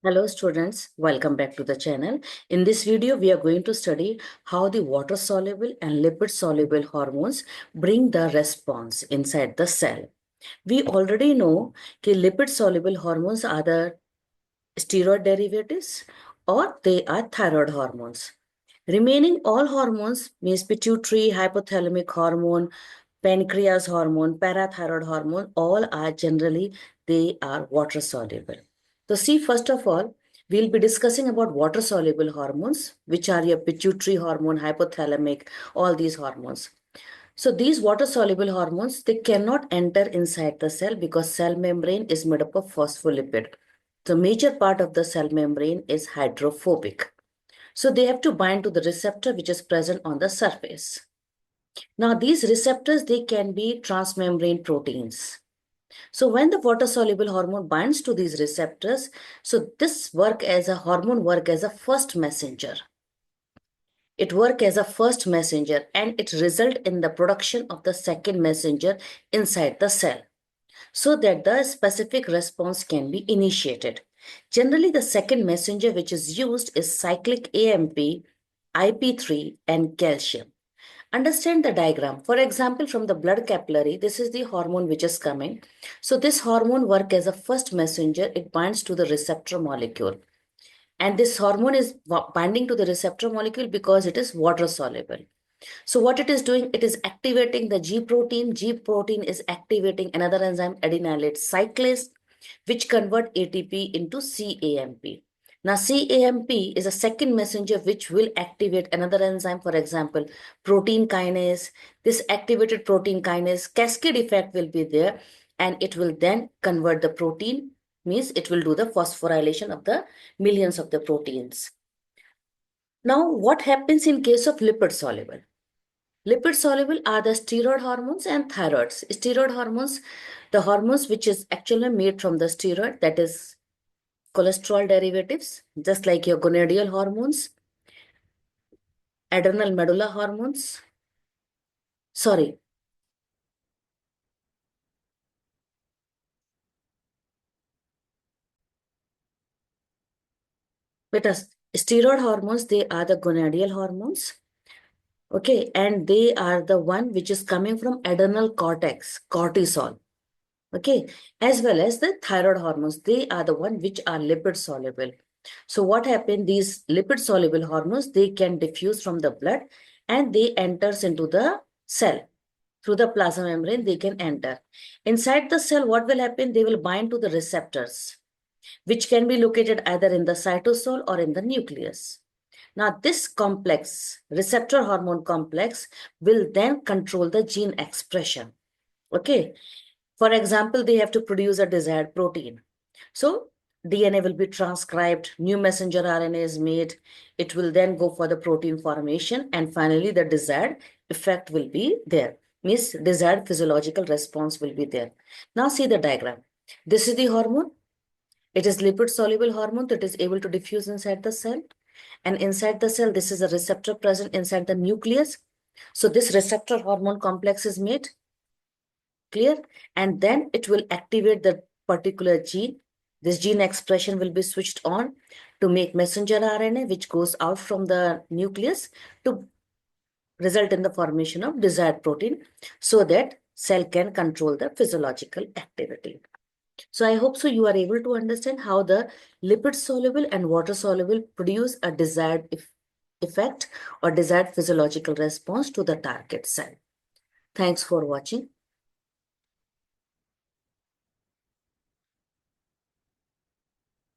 Hello students, welcome back to the channel. In this video, we are going to study how the water-soluble and lipid-soluble hormones bring the response inside the cell. We already know that lipid-soluble hormones are the steroid derivatives or they are thyroid hormones. Remaining all hormones means pituitary, hypothalamic hormone, pancreas hormone, parathyroid hormone, all are generally, they are water soluble. So see, first of all, we'll be discussing about water soluble hormones, which are your pituitary hormone, hypothalamic, all these hormones. So these water soluble hormones, they cannot enter inside the cell because cell membrane is made up of phospholipid. The major part of the cell membrane is hydrophobic. So they have to bind to the receptor which is present on the surface. Now these receptors, they can be transmembrane proteins. So when the water soluble hormone binds to these receptors, so this hormone work as a first messenger. It work as a first messenger and it result in the production of the second messenger inside the cell so that the specific response can be initiated. Generally, the second messenger which is used is cyclic AMP, IP3 and calcium. Understand the diagram. For example, from the blood capillary, this is the hormone which is coming. So this hormone work as a first messenger. It binds to the receptor molecule. And this hormone is binding to the receptor molecule because it is water soluble. So what it is doing, it is activating the G protein. G protein is activating another enzyme, adenylate cyclase, which convert ATP into CAMP. Now, CAMP is a second messenger which will activate another enzyme, for example, protein kinase. This activated protein kinase cascade effect will be there and it will then convert the protein, means it will do the phosphorylation of the millions of the proteins. Now, what happens in case of lipid soluble? Lipid soluble are the steroid hormones and thyroids. Steroid hormones, the hormones which is actually made from the steroid, that is cholesterol derivatives, just like your gonadal hormones, adrenal medulla hormones. Sorry. Because steroid hormones, they are the gonadal hormones. Okay, and they are the one which is coming from adrenal cortex, cortisol. Okay, as well as the thyroid hormones, they are the one which are lipid soluble. So what happened, these lipid soluble hormones, they can diffuse from the blood and they enters into the cell. Through the plasma membrane, they can enter. Inside the cell, what will happen? They will bind to the receptors, which can be located either in the cytosol or in the nucleus. Now, this complex, receptor hormone complex, will then control the gene expression. Okay. For example, they have to produce a desired protein. So DNA will be transcribed, new messenger RNA is made. It will then go for the protein formation and finally the desired effect will be there. Means desired physiological response will be there. Now see the diagram. This is the hormone. It is lipid soluble hormone that is able to diffuse inside the cell. And inside the cell, this is a receptor present inside the nucleus. So this receptor hormone complex is made. Clear? And then it will activate the particular gene. This gene expression will be switched on to make messenger RNA, which goes out from the nucleus to result in the formation of desired protein so that cell can control the physiological activity. So I hope so you are able to understand how the lipid soluble and water soluble produce a desired effect or desired physiological response to the target cell. Thanks for watching.